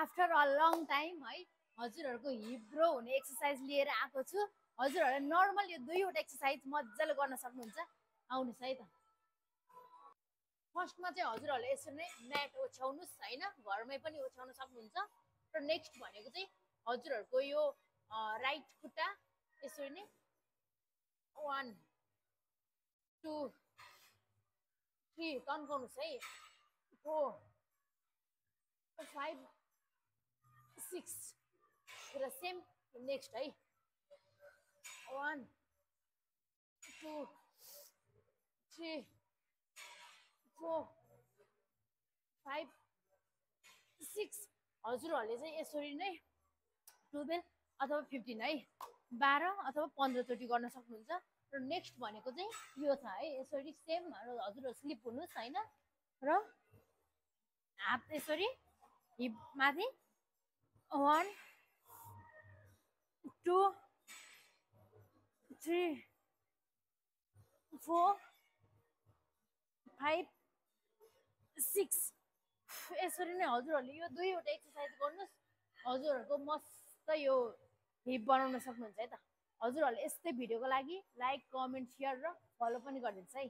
After a long time है हजुरहरूको hip grow हुने एक्सर्साइज लिएर आएको छु। हजुरहरूले नर्मल यो दुईवटा एक्सर्साइज मजाले गर्न सक्नुहुन्छ। आउनुहोस् है त। फर्स्टमा चाहिँ हजुरहरूले यसरी नै म्याट ओछ्याउनुहोस् होइन, घरमै पनि ओछ्याउन सक्नुहुन्छ। र नेक्स्ट भनेको चाहिँ हजुरहरूको यो राइट खुट्टा यसरी नै 1 2 3 तन्काउनुहोस् है, 4 5 6 र सेम नेक्स्ट है 1 2 3 4 5 6 हजुरहरूले चाहिँ यसरी नै 12 अथवा 15 है 12 अथवा 15 चोटि गर्न सक्नुहुन्छ। र नेक्स्ट भनेको चाहिँ यो छ है, यसरी सेम हजुरहरू स्लिप हुनुहोस् होइन, र हात यसरी हिप माथि 1 2 3 4 5 6 यसरी नै हजुरहरूले यो दुईवटा एक्सर्साइज गर्नुहोस्। हजुरहरूको मस्त यो हिप बनाउन सक्नुहुन्छ है त। हजुरहरूले यस्तै भिडियोको लागि लाइक कमेन्ट सेयर र फलो पनि गरिदिनुहोस् है।